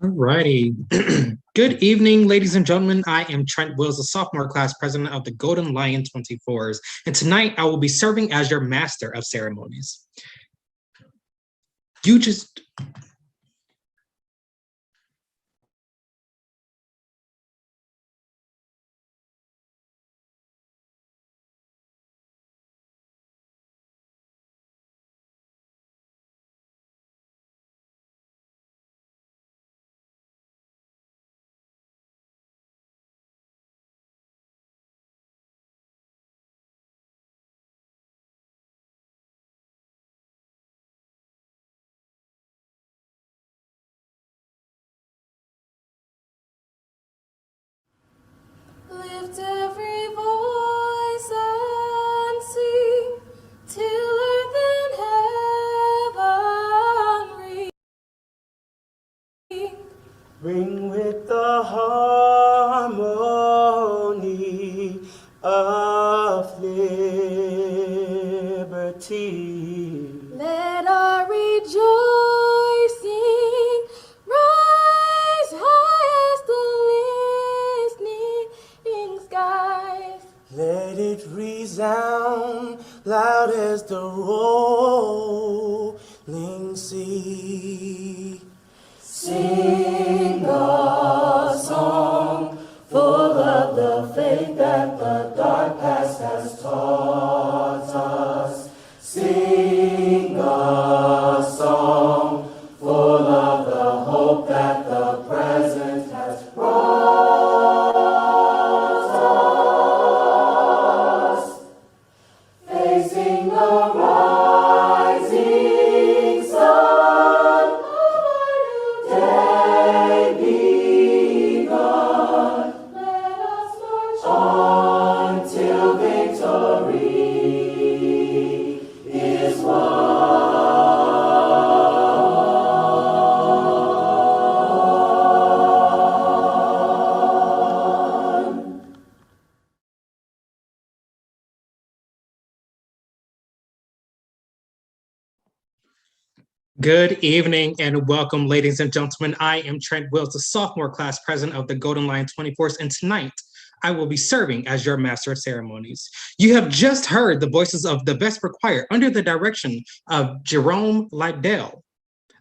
Alrighty. Good evening, ladies and gentlemen. I am Trent Wills, the sophomore class president of the Golden Lion 24s, and tonight I will be serving as your master of ceremonies. You just Lift every voice and sing till earth and heaven ring. Ring with the harmony of liberty. Let our rejoicing rise high as the listening skies. Let it resound loud as the rolling sea. Sing a song full of the faith that the dark past has taught us. Sing a song full of the hope that the present has brought us. Facing the rising sun, day begun. Let us march on till victory is won. good evening and welcome, ladies and gentlemen. I am Trent Wills, the sophomore class president of the Golden Lion 24s, and tonight I will be serving as your master of ceremonies. You have just heard the voices of the Vesper Choir under the direction of Jerome Lydell,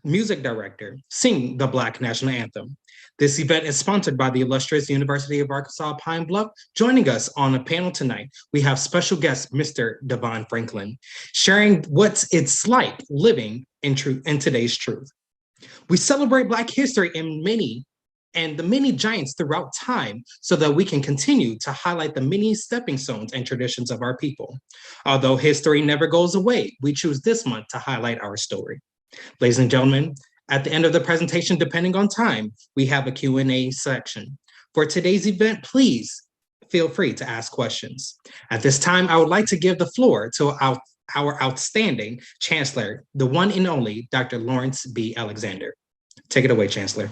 music director, sing the Black National Anthem. This event is sponsored by the illustrious University of Arkansas Pine Bluff. Joining us on a panel tonight, we have special guest, Mr. Devon Franklin, sharing what it's like living in today's truth. We celebrate Black history and the many giants throughout time so that we can continue to highlight the many stepping stones and traditions of our people. Although history never goes away, we choose this month to highlight our story. Ladies and gentlemen, at the end of the presentation, depending on time, we have a Q&A section. For today's event, please feel free to ask questions. At this time, I would like to give the floor to our outstanding Chancellor, the one and only Dr. Lawrence B. Alexander. Take it away, Chancellor.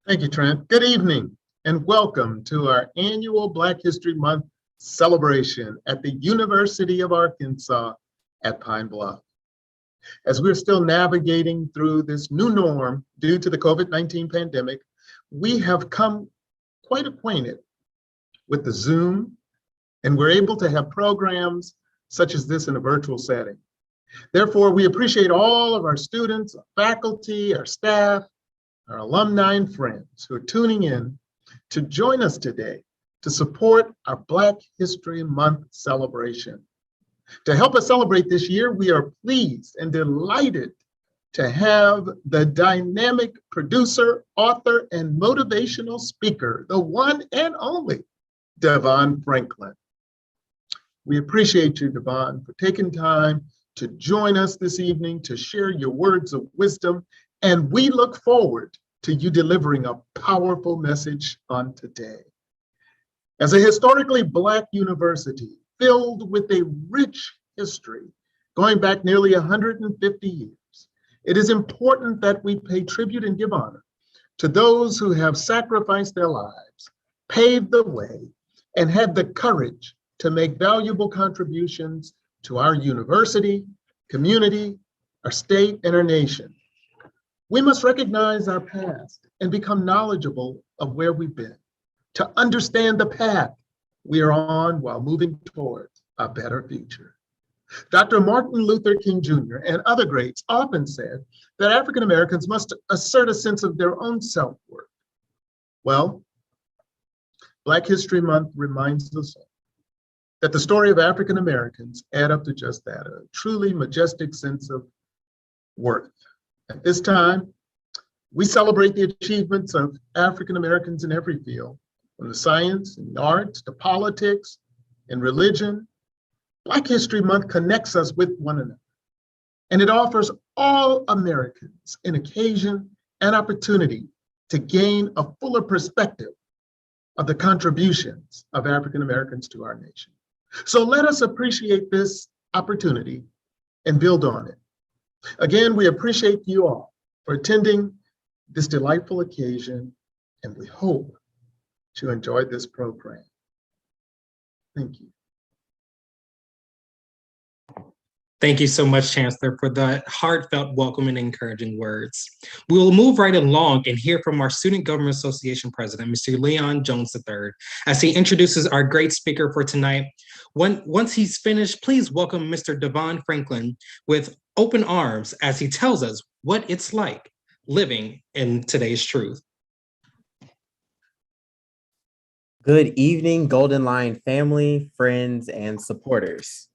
Thank you, Trent. Good evening and welcome to our annual Black History Month celebration at the University of Arkansas at Pine Bluff. As we're still navigating through this new norm due to the COVID-19 pandemic, we have come quite acquainted with the Zoom, and we're able to have programs such as this in a virtual setting. Therefore, we appreciate all of our students, our faculty, our staff, our alumni and friends who are tuning in to join us today to support our Black History Month celebration. To help us celebrate this year, we are pleased and delighted to have the dynamic producer, author, and motivational speaker, the one and only Devon Franklin. We appreciate you, Devon, for taking time to join us this evening to share your words of wisdom, and we look forward to you delivering a powerful message on today. As a historically Black university filled with a rich history going back nearly 150 years, it is important that we pay tribute and give honor to those who have sacrificed their lives, paved the way, and had the courage to make valuable contributions to our university, community, our state, and our nation. We must recognize our past and become knowledgeable of where we've been to understand the path we are on while moving towards a better future. Dr. Martin Luther King Jr. and other greats often said that African Americans must assert a sense of their own self-worth. Well, Black History Month reminds us all that the story of African Americans add up to just that, a truly majestic sense of worth. At this time, we celebrate the achievements of African Americans in every field, from the science and the arts to politics and religion. Black History Month connects us with one another, and it offers all Americans an occasion and opportunity to gain a fuller perspective of the contributions of African Americans to our nation. So let us appreciate this opportunity and build on it. Again, we appreciate you all for attending this delightful occasion, and we hope you enjoyed this program. Thank you. Thank you so much, Chancellor, for the heartfelt welcome and encouraging words. We will move right along and hear from our Student Government Association President, Mr. Leon Jones III, as he introduces our great speaker for tonight. Once he's finished, please welcome Mr. Devon Franklin with open arms as he tells us what it's like living in today's truth. Good evening, Golden Lion family, friends, and supporters.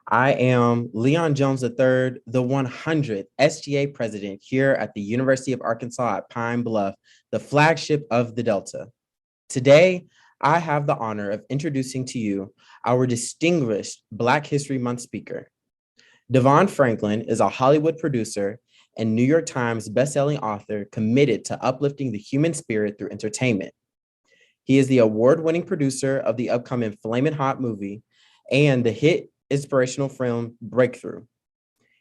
I am Leon Jones III, the 100th SGA president here at the University of Arkansas at Pine Bluff, the flagship of the Delta. Today, I have the honor of introducing to you our distinguished Black History Month speaker. Devon Franklin is a Hollywood producer and New York Times bestselling author committed to uplifting the human spirit through entertainment. He is the award-winning producer of the upcoming Flamin' Hot movie and the hit inspirational film Breakthrough.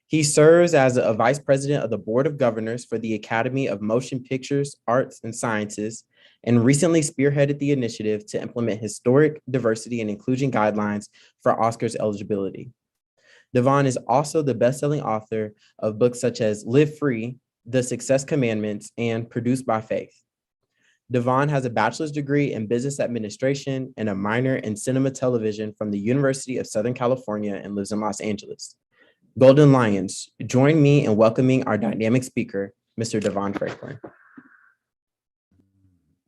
He serves as a vice president of the Board of Governors for the Academy of Motion Pictures, Arts, and Sciences, and recently spearheaded the initiative to implement historic diversity and inclusion guidelines for Oscars eligibility. Devon is also the best-selling author of books such as Live Free, The Success Commandments, and Produced by Faith. Devon has a bachelor's degree in business administration and a minor in cinema television from the University of Southern California and lives in Los Angeles. Golden Lions, join me in welcoming our dynamic speaker, Mr. Devon Franklin.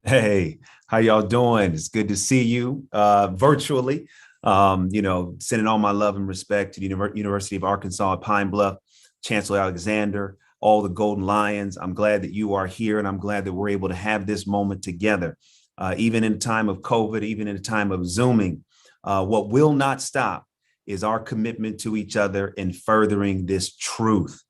Hey, how y'all doing? It's good to see you virtually. Sending all my love and respect to the University of Arkansas at Pine Bluff, Chancellor Alexander, all the Golden Lions. I'm glad that you are here, and I'm glad that we're able to have this moment together. Even in a time of COVID, even in a time of Zooming, what will not stop is our commitment to each other in furthering this truth.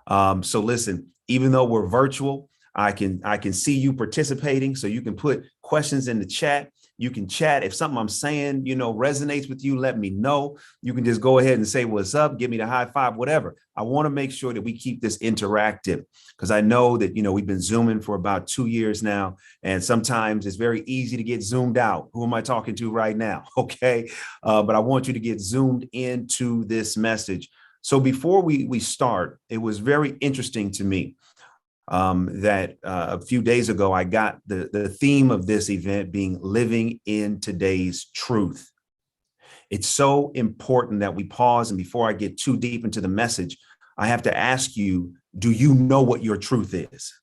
So listen, even though we're virtual, I can see you participating, so you can put questions in the chat. You can chat. If something I'm saying, resonates with you, let me know. You can just go ahead and say, what's up? Give me the high five, whatever. I want to make sure that we keep this interactive because I know that, we've been Zooming for about 2 years now. And sometimes it's very easy to get zoomed out. Who am I talking to right now? Okay. But I want you to get zoomed into this message. So before we start, it was very interesting to me that a few days ago, I got the theme of this event being living in today's truth. It's so important that we pause. And before I get too deep into the message, I have to ask you, do you know what your truth is?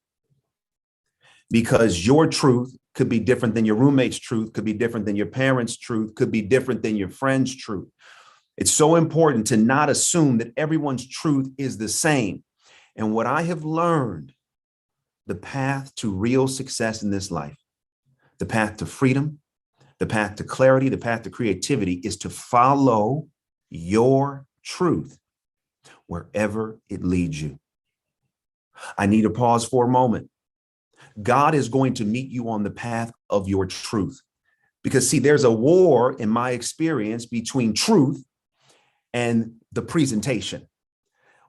Because your truth could be different than your roommate's truth, could be different than your parents' truth, could be different than your friend's truth. It's so important to not assume that everyone's truth is the same. And what I have learned, the path to real success in this life, the path to freedom, the path to clarity, the path to creativity is to follow your truth wherever it leads you. I need to pause for a moment. God is going to meet you on the path of your truth. Because see, there's a war in my experience between truth and the presentation.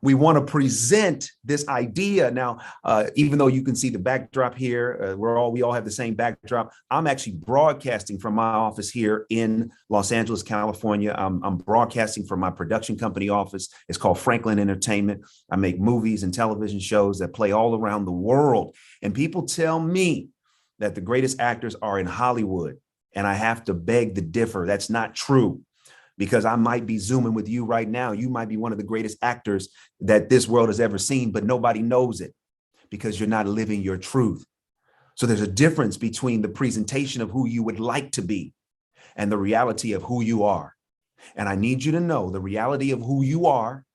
We want to present this idea. Now, even though you can see the backdrop here, we all have the same backdrop. I'm actually broadcasting from my office here in Los Angeles, California. I'm broadcasting from my production company office. It's called Franklin Entertainment. I make movies and television shows that play all around the world. And people tell me that the greatest actors are in Hollywood. And I have to beg to differ. That's not true. Because I might be Zooming with you right now. You might be one of the greatest actors that this world has ever seen, but nobody knows it because you're not living your truth. So there's a difference between the presentation of who you would like to be and the reality of who you are. And I need you to know the reality of who you are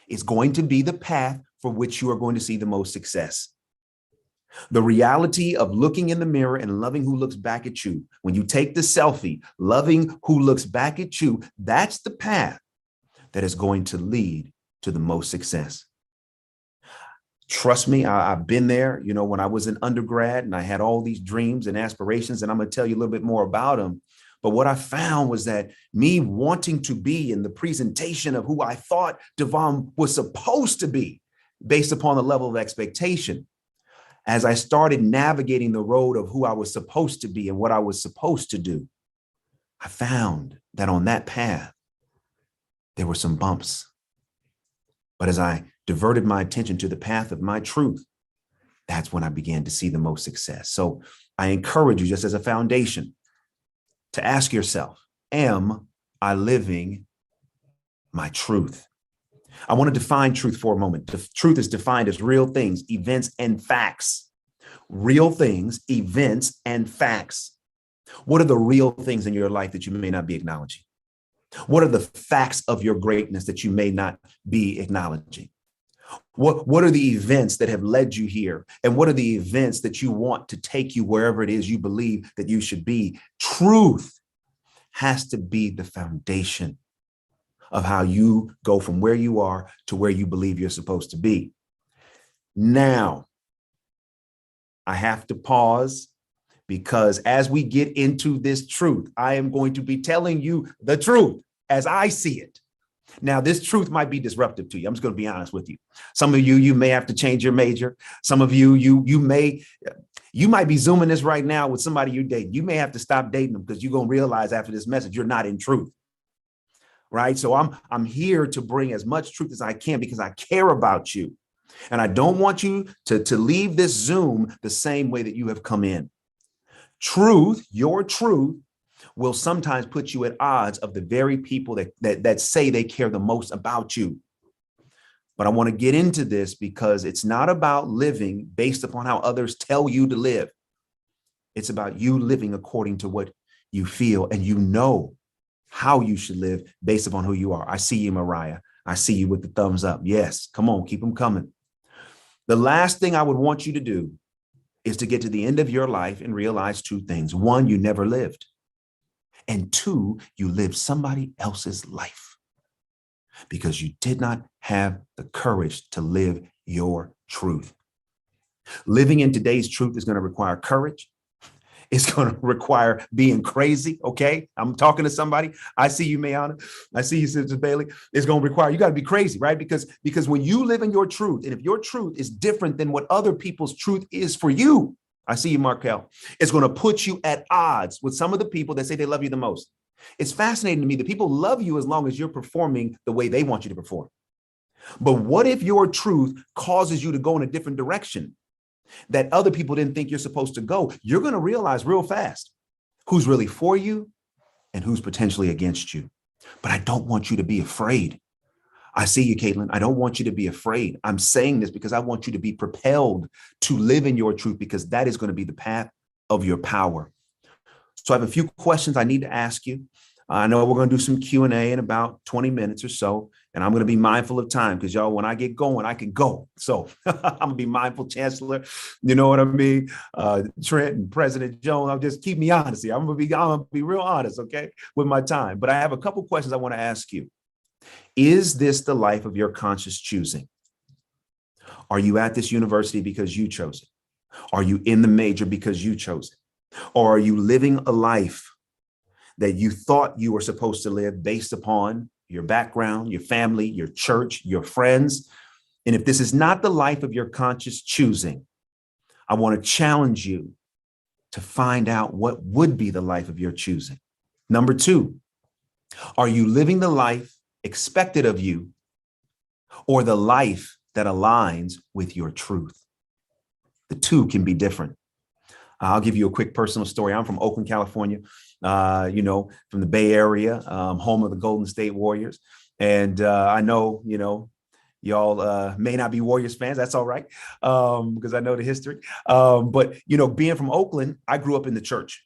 is going to be the path for which you are going to see the most success. The reality of looking in the mirror and loving who looks back at you. When you take the selfie, loving who looks back at you, that's the path that is going to lead to the most success. Trust me, I've been there, when I was an undergrad and I had all these dreams and aspirations, and I'm going to tell you a little bit more about them. But what I found was that me wanting to be in the presentation of who I thought Devon was supposed to be based upon the level of expectation, as I started navigating the road of who I was supposed to be and what I was supposed to do, I found that on that path, there were some bumps. But as I diverted my attention to the path of my truth, that's when I began to see the most success. So I encourage you, just as a foundation, to ask yourself, am I living my truth? I want to define truth for a moment. The truth is defined as real things, events, and facts. Real things, events, and facts. What are the real things in your life that you may not be acknowledging? What are the facts of your greatness that you may not be acknowledging? What are the events that have led you here? And what are the events that you want to take you wherever it is you believe that you should be? Truth has to be the foundation of how you go from where you are to where you believe you're supposed to be. Now, I have to pause because as we get into this truth, I am going to be telling you the truth as I see it. Now, this truth might be disruptive to you. I'm just going to be honest with you. Some of you may have to change your major. Some of you might be Zooming this right now with somebody you date. You may have to stop dating them because you're going to realize after this message, you're not in truth. Right? So I'm here to bring as much truth as I can because I care about you. And I don't want you to leave this Zoom the same way that you have come in. Truth, your truth, will sometimes put you at odds of the very people that say they care the most about you. But I want to get into this because it's not about living based upon how others tell you to live. It's about you living according to what you feel and you know how you should live based upon who you are. I see you, Mariah. I see you with the thumbs up. Yes, come on, keep them coming. The last thing I would want you to do is to get to the end of your life and realize two things. One, you never lived. And two, you lived somebody else's life because you did not have the courage to live your truth. Living in today's truth is going to require courage. It's going to require being crazy. Okay. I'm talking to somebody. I see you, Mayana. I see you, Sister Bailey. It's going to require, you got to be crazy, right? Because when you live in your truth, and if your truth is different than what other people's truth is for you, I see you, Markel, it's going to put you at odds with some of the people that say they love you the most. It's fascinating to me that people love you as long as you're performing the way they want you to perform. But what if your truth causes you to go in a different direction that other people didn't think you're supposed to go? You're going to realize real fast who's really for you and who's potentially against you. But I don't want you to be afraid. I see you, Caitlin. I don't want you to be afraid. I'm saying this because I want you to be propelled to live in your truth because that is going to be the path of your power. So I have a few questions I need to ask you. I know we're going to do some Q&A in about 20 minutes or so, and I'm going to be mindful of time because y'all, when I get going, I can go. So I'm going to be mindful, Chancellor. You know what I mean? Trent and President Jones, I'll just keep me honest here. I'm going to be real honest, okay, with my time. But I have a couple questions I want to ask you. Is this the life of your conscious choosing? Are you at this university because you chose it? Are you in the major because you chose it? Or are you living a life that you thought you were supposed to live based upon your background, your family, your church, your friends, And if this is not the life of your conscious choosing, I want to challenge you to find out what would be the life of your choosing. Number two, are you living the life expected of you or the life that aligns with your truth? The two can be different. I'll give you a quick personal story. I'm from Oakland, California, from the Bay Area, home of the Golden State Warriors. And I know, y'all may not be Warriors fans. That's all right, because I know the history. But, being from Oakland, I grew up in the church.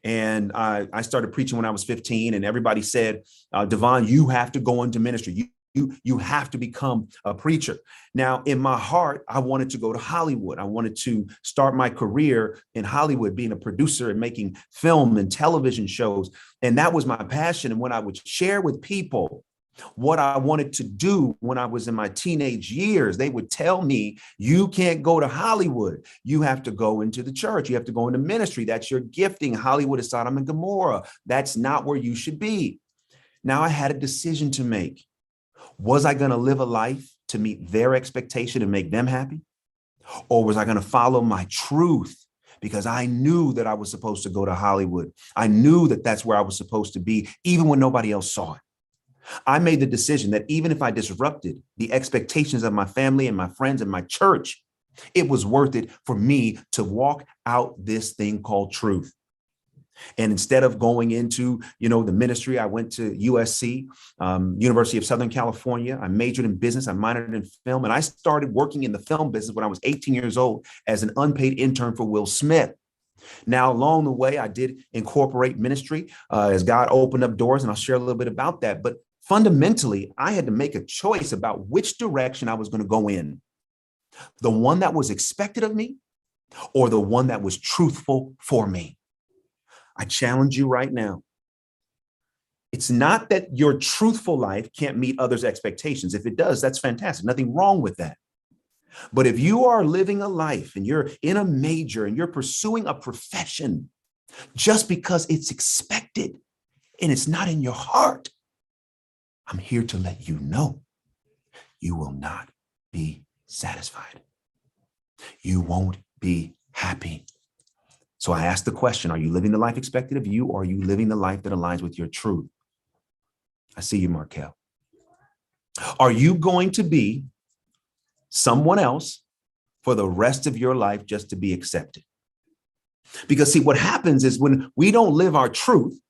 And I started preaching when I was 15, and everybody said, Devon, you have to go into ministry. You have to become a preacher. Now, in my heart, I wanted to go to Hollywood. I wanted to start my career in Hollywood, being a producer and making film and television shows. And that was my passion. And when I would share with people what I wanted to do when I was in my teenage years, they would tell me, you can't go to Hollywood. You have to go into the church. You have to go into ministry. That's your gifting. Hollywood is Sodom and Gomorrah. That's not where you should be. Now I had a decision to make. Was I going to live a life to meet their expectation and make them happy? Or was I going to follow my truth because I knew that I was supposed to go to Hollywood? I knew that that's where I was supposed to be, even when nobody else saw it. I made the decision that even if I disrupted the expectations of my family and my friends and my church, it was worth it for me to walk out this thing called truth. And instead of going into, the ministry, I went to USC, University of Southern California. I majored in business. I minored in film. And I started working in the film business when I was 18 years old as an unpaid intern for Will Smith. Now, along the way, I did incorporate ministry as God opened up doors, and I'll share a little bit about that. But fundamentally, I had to make a choice about which direction I was going to go in. The one that was expected of me or the one that was truthful for me. I challenge you right now. It's not that your truthful life can't meet others' expectations. If it does, that's fantastic. Nothing wrong with that. But if you are living a life and you're in a major and you're pursuing a profession just because it's expected and it's not in your heart, I'm here to let you know you will not be satisfied. You won't be happy. So I asked the question, are you living the life expected of you, or are you living the life that aligns with your truth? I see you, Markel. Are you going to be someone else for the rest of your life just to be accepted? Because see, what happens is when we don't live our truth,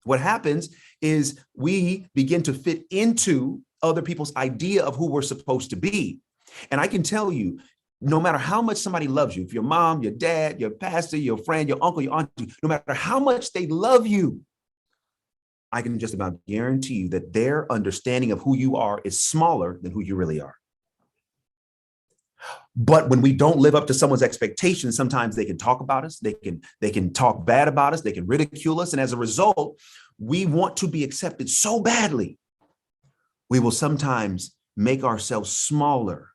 what happens is we begin to fit into other people's idea of who we're supposed to be. And I can tell you, no matter how much somebody loves you, if your mom, your dad, your pastor, your friend, your uncle, your auntie, no matter how much they love you, I can just about guarantee you that their understanding of who you are is smaller than who you really are. But when we don't live up to someone's expectations, sometimes they can talk about us, they can talk bad about us, they can ridicule us. And as a result, we want to be accepted so badly, we will sometimes make ourselves smaller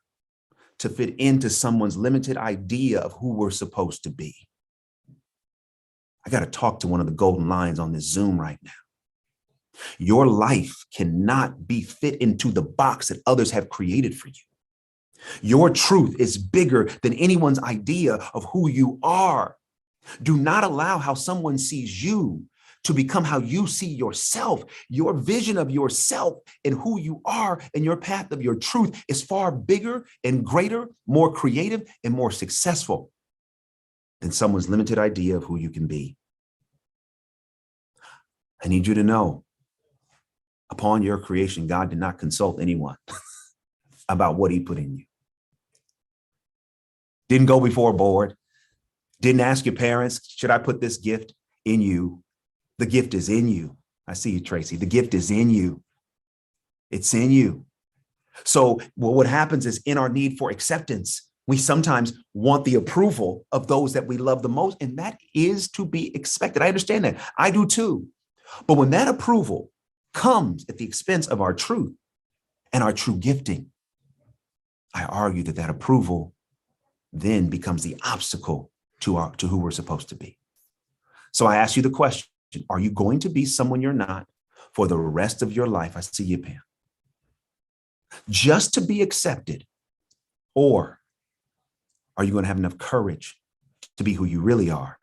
to fit into someone's limited idea of who we're supposed to be. I got to talk to one of the golden lions on this Zoom right now. Your life cannot be fit into the box that others have created for you. Your truth is bigger than anyone's idea of who you are. Do not allow how someone sees you to become how you see yourself. Your vision of yourself and who you are and your path of your truth is far bigger and greater, more creative and more successful than someone's limited idea of who you can be. I need you to know, upon your creation, God did not consult anyone about what he put in you. Didn't go before a board. Didn't ask your parents, should I put this gift in you? The gift is in you. I see you, Tracy. The gift is in you. It's in you. So what happens is in our need for acceptance, we sometimes want the approval of those that we love the most, and that is to be expected. I understand that. I do too. But when that approval comes at the expense of our truth and our true gifting, I argue that that approval then becomes the obstacle to who we're supposed to be. So I ask you the question, are you going to be someone you're not for the rest of your life? I see you, Pam. Just to be accepted Or are you going to have enough courage to be who you really are,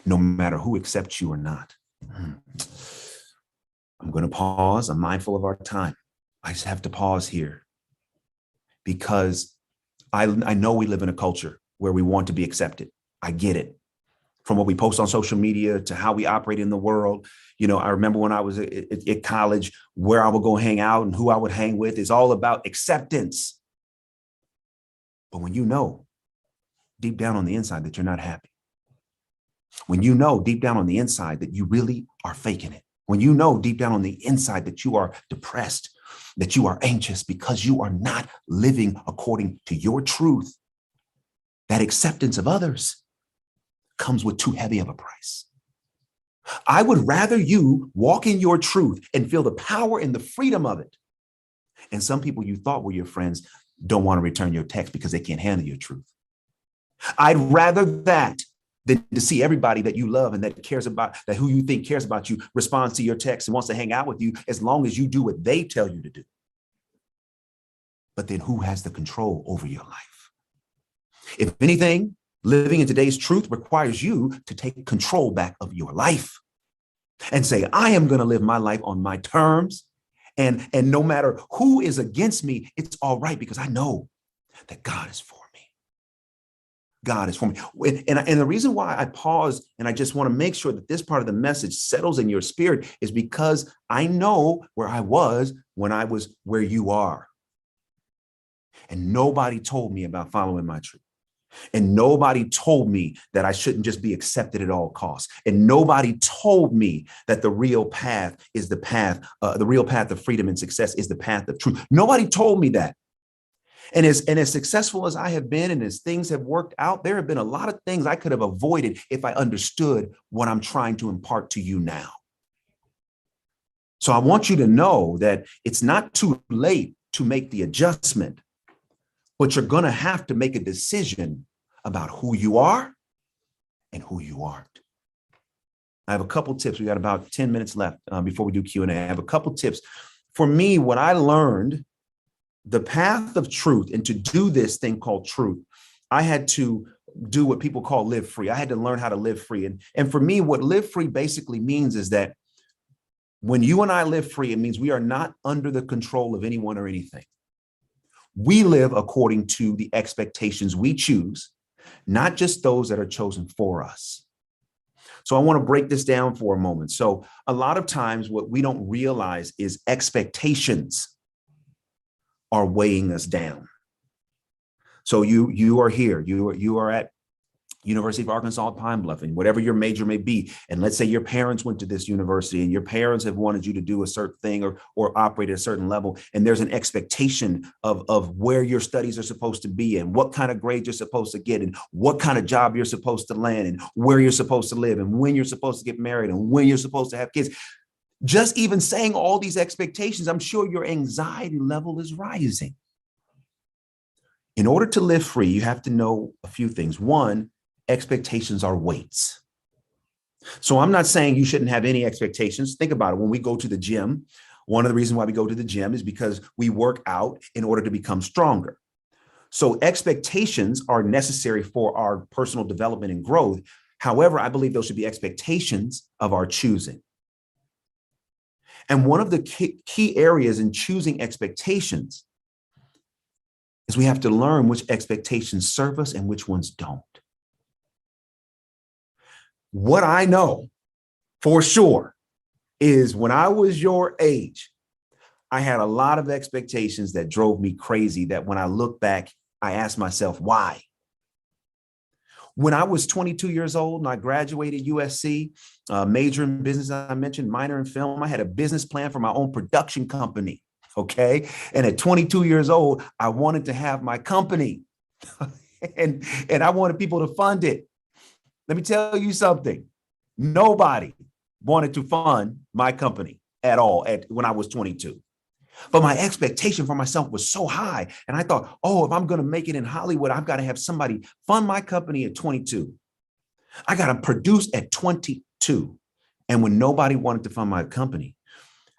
no matter who accepts you or not? I'm going to pause. I'm mindful of our time. I just have to pause here because I know we live in a culture where we want to be accepted. I get it. From what we post on social media to how we operate in the world. I remember when I was at college, where I would go hang out and who I would hang with is all about acceptance. But when you know deep down on the inside that you're not happy, when you know deep down on the inside that you really are faking it, when you know deep down on the inside that you are depressed, that you are anxious because you are not living according to your truth, that acceptance of others comes with too heavy of a price. I would rather you walk in your truth and feel the power and the freedom of it. And some people you thought were your friends don't want to return your text because they can't handle your truth. I'd rather that than to see everybody that you love and that cares about, that who you think cares about you, responds to your text and wants to hang out with you as long as you do what they tell you to do. But then who has the control over your life? If anything, living in today's truth requires you to take control back of your life and say, I am going to live my life on my terms. And no matter who is against me, it's all right because I know that God is for me. God is for me. And the reason why I pause and I just want to make sure that this part of the message settles in your spirit is because I know where I was when I was where you are. And nobody told me about following my truth. And nobody told me that I shouldn't just be accepted at all costs. And nobody told me that the real path is the path of freedom and success is the path of truth. Nobody told me that. And as successful as I have been and as things have worked out, there have been a lot of things I could have avoided if I understood what I'm trying to impart to you now. So I want you to know that it's not too late to make the adjustment, but you're going to have to make a decision about who you are and who you aren't. I have a couple tips. We got about 10 minutes left before we do Q&A. I have a couple tips. For me, what I learned, the path of truth, and to do this thing called truth, I had to do what people call live free. I had to learn how to live free. And for me, what live free basically means is that when you and I live free, it means we are not under the control of anyone or anything. We live according to the expectations we choose, not just those that are chosen for us. So I want to break this down for a moment. So a lot of times what we don't realize is expectations are weighing us down. So you are here, you are at University of Arkansas at Pine Bluff, and whatever your major may be. And let's say your parents went to this university and your parents have wanted you to do a certain thing or operate at a certain level. And there's an expectation of where your studies are supposed to be and what kind of grade you're supposed to get and what kind of job you're supposed to land and where you're supposed to live and when you're supposed to get married and when you're supposed to have kids. Just even saying all these expectations, I'm sure your anxiety level is rising. In order to live free, you have to know a few things. One, expectations are weights. So I'm not saying you shouldn't have any expectations. Think about it. When we go to the gym, one of the reasons why we go to the gym is because we work out in order to become stronger. So expectations are necessary for our personal development and growth. However, I believe those should be expectations of our choosing. And one of the key areas in choosing expectations is we have to learn which expectations serve us and which ones don't. What I know for sure is when I was your age, I had a lot of expectations that drove me crazy that when I look back, I asked myself, why? When I was 22 years old and I graduated USC, major in business, I mentioned, minor in film, I had a business plan for my own production company, okay? And at 22 years old, I wanted to have my company and I wanted people to fund it. Let me tell you something. Nobody wanted to fund my company at all when I was 22. But my expectation for myself was so high. And I thought, oh, if I'm going to make it in Hollywood, I've got to have somebody fund my company at 22. I got to produce at 22. And when nobody wanted to fund my company,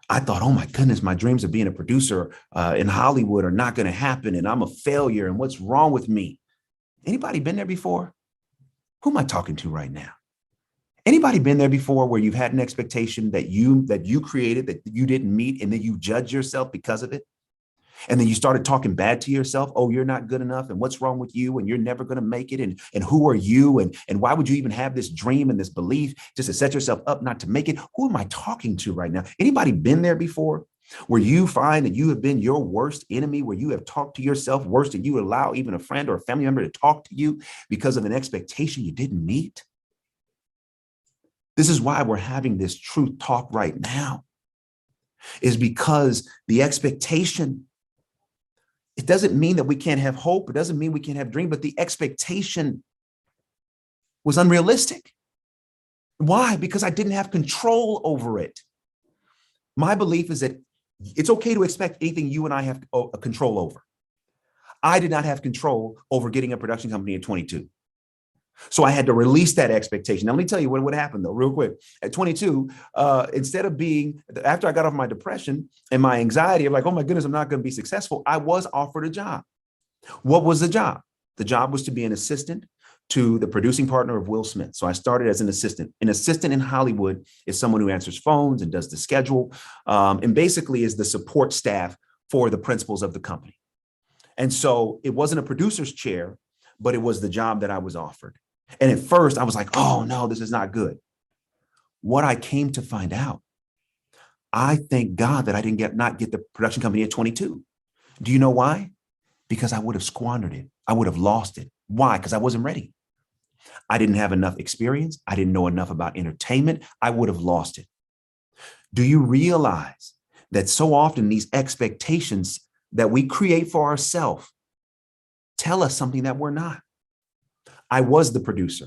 I thought, oh my goodness, my dreams of being a producer in Hollywood are not going to happen, and I'm a failure, and what's wrong with me? Anybody been there before? Who am I talking to right now? Anybody been there before where you've had an expectation that you created that you didn't meet, and then you judge yourself because of it? And then you started talking bad to yourself. Oh, you're not good enough. And what's wrong with you? And you're never going to make it. And who are you? And why would you even have this dream and this belief just to set yourself up not to make it? Who am I talking to right now? Anybody been there before where you find that you have been your worst enemy, where you have talked to yourself worse than you would allow even a friend or a family member to talk to you because of an expectation you didn't meet? This is why we're having this truth talk right now, is because the expectation, it doesn't mean that we can't have hope. It doesn't mean we can't have dream, but the expectation was unrealistic. Why? Because I didn't have control over it. My belief is that it's okay to expect anything you and I have control over. I did not have control over getting a production company at 22. So I had to release that expectation. Now, let me tell you what happened, though, real quick. At 22, instead of after I got off my depression and my anxiety of like, oh my goodness, I'm not going to be successful, I was offered a job. What was the job? The job was to be an assistant to the producing partner of Will Smith. So I started as an assistant. An assistant in Hollywood is someone who answers phones and does the schedule, and basically is the support staff for the principals of the company. And so it wasn't a producer's chair, but it was the job that I was offered. And at first I was like, oh no, this is not good. What I came to find out, I thank God that I didn't not get the production company at 22. Do you know why? Because I would have squandered it. I would have lost it. Why? Because I wasn't ready. I didn't have enough experience. I didn't know enough about entertainment. I would have lost it. Do you realize that so often these expectations that we create for ourselves tell us something that we're not? I was the producer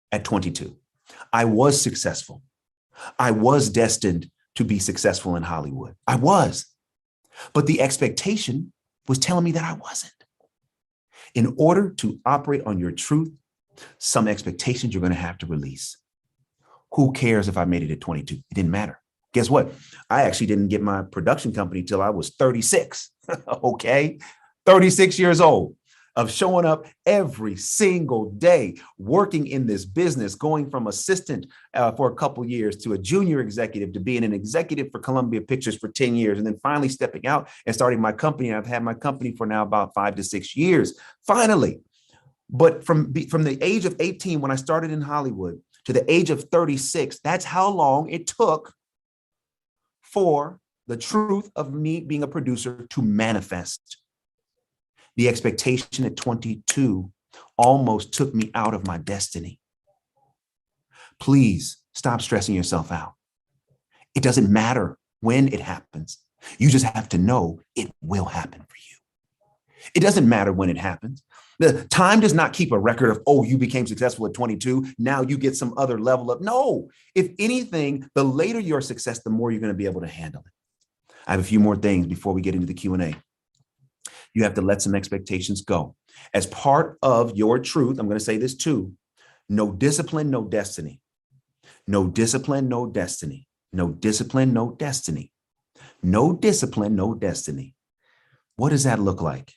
at 22. I was successful. I was destined to be successful in Hollywood. I was. But the expectation was telling me that I wasn't. In order to operate on your truth, some expectations you're going to have to release. Who cares if I made it at 22? It didn't matter. Guess what? I actually didn't get my production company till I was 36. Okay? 36 years old. Of showing up every single day, working in this business, going from assistant for a couple years to a junior executive to being an executive for Columbia Pictures for 10 years, and then finally stepping out and starting my company. I've had my company for now about 5 to 6 years, finally. But from the age of 18, when I started in Hollywood, to the age of 36, that's how long it took for the truth of me being a producer to manifest. The expectation at 22 almost took me out of my destiny. Please stop stressing yourself out. It doesn't matter when it happens. You just have to know it will happen for you. It doesn't matter when it happens. The time does not keep a record of, oh, you became successful at 22. Now you get some other level up. No, if anything, the later your success, the more you're going to be able to handle it. I have a few more things before we get into the Q&A. You have to let some expectations go. As part of your truth, I'm going to say this too, no discipline, no destiny. No discipline, no destiny. No discipline, no destiny. No discipline, no destiny. What does that look like?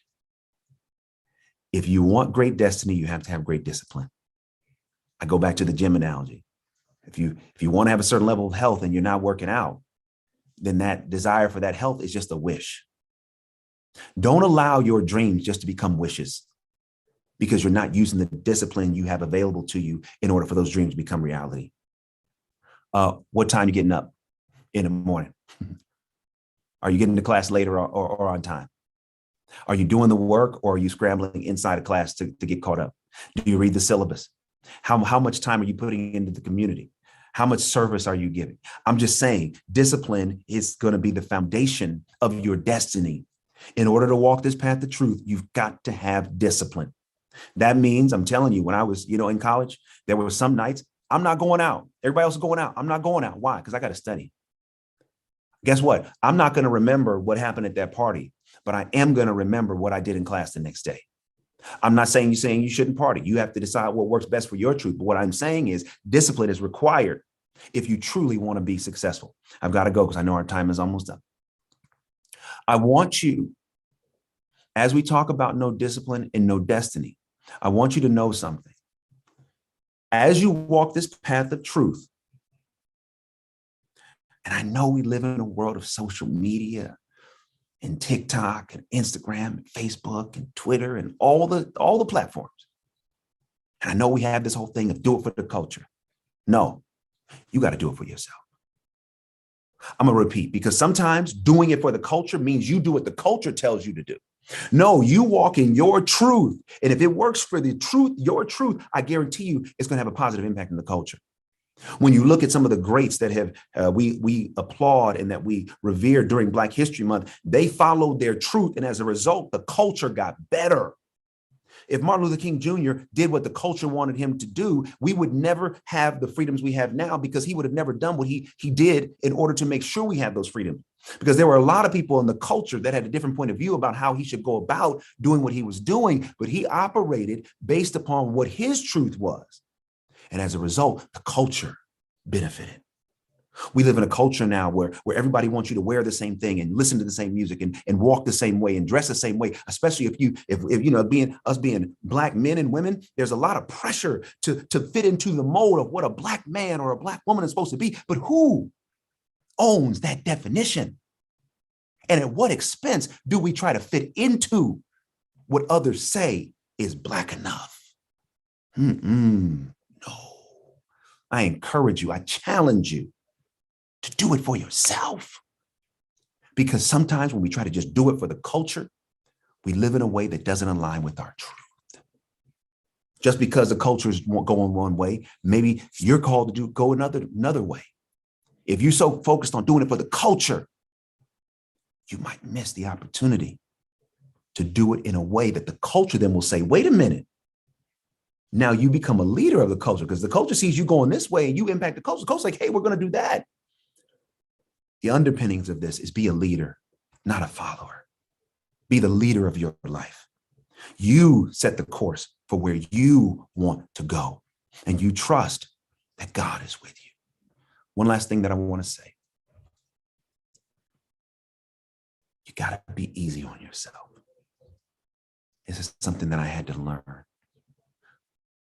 If you want great destiny, you have to have great discipline. I go back to the gym analogy. If you want to have a certain level of health and you're not working out, then that desire for that health is just a wish. Don't allow your dreams just to become wishes because you're not using the discipline you have available to you in order for those dreams to become reality. What time are you getting up in the morning? Are you getting to class later or on time? Are you doing the work or are you scrambling inside of class to get caught up? Do you read the syllabus? How much time are you putting into the community? How much service are you giving? I'm just saying discipline is going to be the foundation of your destiny. In order to walk this path of truth, you've got to have discipline. That means, I'm telling you, when I was, in college, there were some nights I'm not going out. Everybody else is going out. I'm not going out. Why? Because I got to study. Guess what? I'm not going to remember what happened at that party, but I am going to remember what I did in class the next day. I'm not saying you shouldn't party. You have to decide what works best for your truth. But what I'm saying is discipline is required if you truly want to be successful. I've got to go because I know our time is almost up. I want you, as we talk about no discipline and no destiny, I want you to know something. As you walk this path of truth, and I know we live in a world of social media and TikTok and Instagram and Facebook and Twitter and all the platforms. And I know we have this whole thing of do it for the culture. No, you got to do it for yourself. I'm going to repeat, because sometimes doing it for the culture means you do what the culture tells you to do. No, you walk in your truth. And if it works for the truth, your truth, I guarantee you it's going to have a positive impact in the culture. When you look at some of the greats that have we applaud and that we revere during Black History Month, they followed their truth. And as a result, the culture got better. If Martin Luther King Jr. did what the culture wanted him to do, we would never have the freedoms we have now, because he would have never done what he did in order to make sure we have those freedoms. Because there were a lot of people in the culture that had a different point of view about how he should go about doing what he was doing, but he operated based upon what his truth was. And as a result, the culture benefited. We live in a culture now where everybody wants you to wear the same thing and listen to the same music and walk the same way and dress the same way, especially if you know, being Black men and women, there's a lot of pressure to fit into the mold of what a Black man or a Black woman is supposed to be. But who owns that definition? And at what expense do we try to fit into what others say is Black enough? No. I encourage you, I challenge you to do it for yourself. Because sometimes when we try to just do it for the culture, we live in a way that doesn't align with our truth. Just because the culture is going one way, maybe you're called to go another way. If you're so focused on doing it for the culture, you might miss the opportunity to do it in a way that the culture then will say, wait a minute. Now you become a leader of the culture, because the culture sees you going this way and you impact the culture. The culture's like, hey, we're going to do that. The underpinnings of this is be a leader, not a follower. Be the leader of your life. You set the course for where you want to go, and you trust that God is with you. One last thing that I want to say. You got to be easy on yourself. This is something that I had to learn.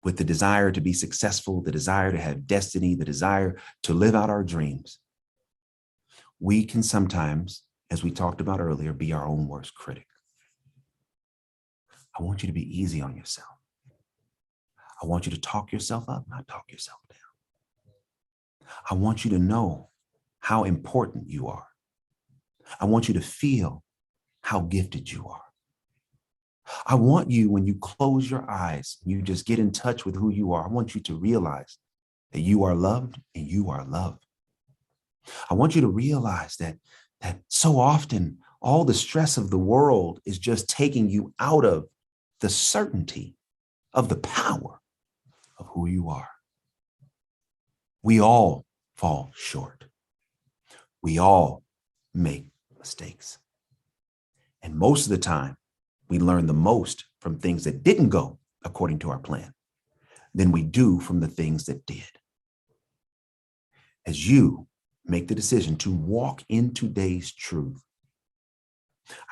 With the desire to be successful, the desire to have destiny, the desire to live out our dreams, we can sometimes, as we talked about earlier, be our own worst critic. I want you to be easy on yourself. I want you to talk yourself up, not talk yourself down. I want you to know how important you are. I want you to feel how gifted you are. I want you, when you close your eyes, you just get in touch with who you are. I want you to realize that you are loved and you are loved. I want you to realize that so often all the stress of the world is just taking you out of the certainty of the power of who you are. We all fall short. We all make mistakes. And most of the time, we learn the most from things that didn't go according to our plan than we do from the things that did. As you make the decision to walk in today's truth,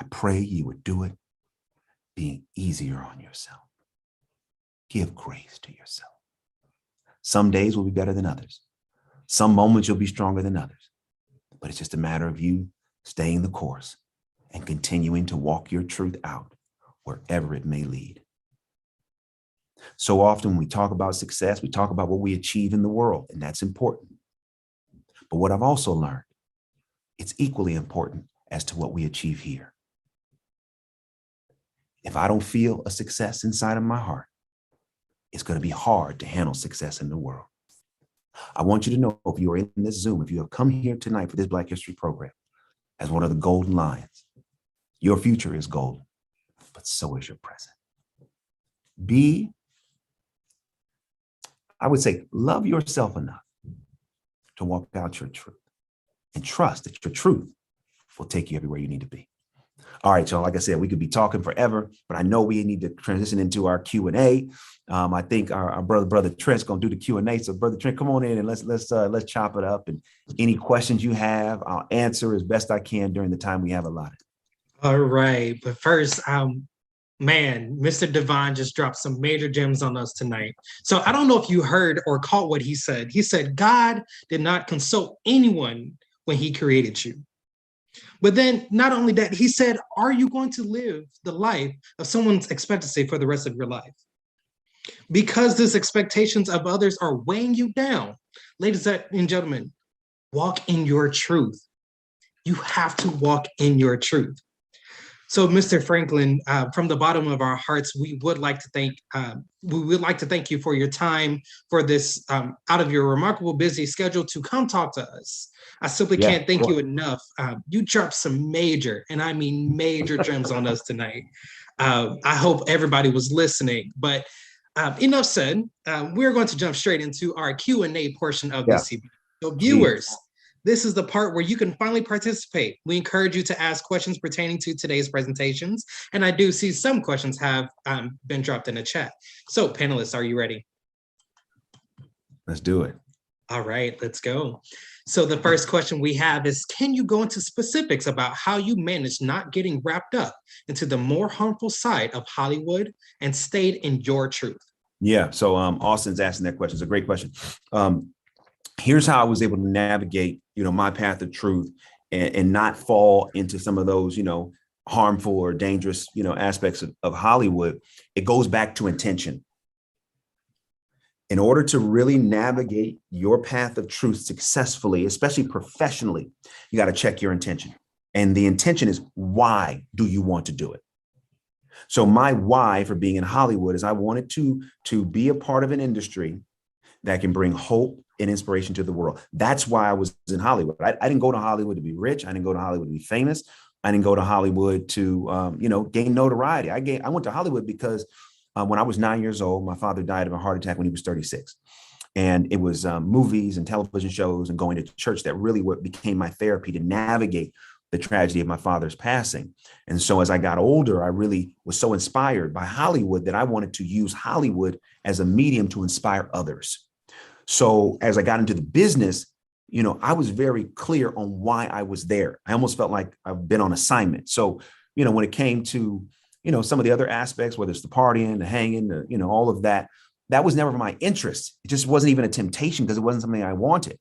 I pray you would do it being easier on yourself. Give grace to yourself. Some days will be better than others. Some moments you'll be stronger than others. But it's just a matter of you staying the course and continuing to walk your truth out wherever it may lead. So often when we talk about success, we talk about what we achieve in the world, and that's important. But what I've also learned, it's equally important as to what we achieve here. If I don't feel a success inside of my heart, it's going to be hard to handle success in the world. I want you to know, if you are in this Zoom, if you have come here tonight for this Black History program as one of the golden lions, your future is golden, but so is your present. I would say, love yourself enough to walk out your truth and trust that your truth will take you everywhere you need to be. All right, y'all. Like I said, we could be talking forever, but I know we need to transition into our Q&A. I think our brother Trent's gonna do the Q&A. So, brother Trent, come on in and let's chop it up. And any questions you have, I'll answer as best I can during the time we have allotted. All right, but first, man, Mr. Devon just dropped some major gems on us tonight. So I don't know if you heard or caught what he said. He said, God did not consult anyone when he created you. But then not only that, he said, are you going to live the life of someone's expectancy for the rest of your life? Because these expectations of others are weighing you down, ladies and gentlemen, walk in your truth. You have to walk in your truth. So, Mr. Franklin, from the bottom of our hearts, we would like to thank you for your time, for this out of your remarkable busy schedule to come talk to us. I simply can't thank you enough. You dropped some major, and I mean major gems on us tonight. I hope everybody was listening, but enough said. We're going to jump straight into our Q&A portion of this evening. So, viewers, this is the part where you can finally participate. We encourage you to ask questions pertaining to today's presentations. And I do see some questions have been dropped in the chat. So panelists, are you ready? Let's do it. All right, let's go. So the first question we have is, can you go into specifics about how you managed not getting wrapped up into the more harmful side of Hollywood and stayed in your truth? Yeah, so Austin's asking that question. It's a great question. Here's how I was able to navigate, my path of truth and not fall into some of those, harmful or dangerous, aspects of Hollywood. It goes back to intention. In order to really navigate your path of truth successfully, especially professionally, you got to check your intention. And the intention is, why do you want to do it? So my why for being in Hollywood is I wanted to be a part of an industry that can bring hope and inspiration to the world. That's why I was in Hollywood. I didn't go to Hollywood to be rich. I didn't go to Hollywood to be famous. I didn't go to Hollywood to, gain notoriety. I went to Hollywood because when I was 9 years old, my father died of a heart attack when he was 36. And it was movies and television shows and going to church that really what became my therapy to navigate the tragedy of my father's passing. And so as I got older, I really was so inspired by Hollywood that I wanted to use Hollywood as a medium to inspire others. So as I got into the business, I was very clear on why I was there. I almost felt like I've been on assignment. So, when it came to, some of the other aspects, whether it's the partying, the hanging, all of that, that was never my interest. It just wasn't even a temptation because it wasn't something I wanted.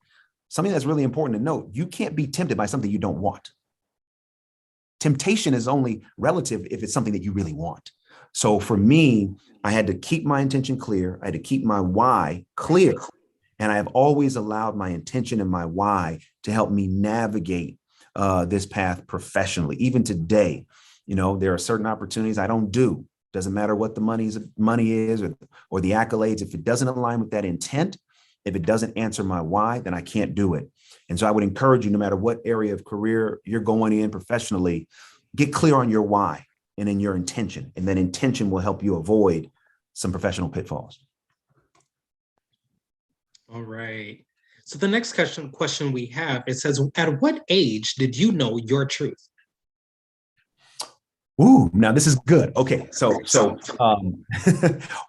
Something that's really important to note, you can't be tempted by something you don't want. Temptation is only relative if it's something that you really want. So for me, I had to keep my intention clear. I had to keep my why clear. And I have always allowed my intention and my why to help me navigate this path professionally. Even today, there are certain opportunities I don't do. Doesn't matter what the money is or the accolades. If it doesn't align with that intent, if it doesn't answer my why, then I can't do it. And so I would encourage you, no matter what area of career you're going in professionally, get clear on your why and in your intention. And then intention will help you avoid some professional pitfalls. All right. So the next question we have, it says, at what age did you know your truth? Ooh, now this is good. Okay, so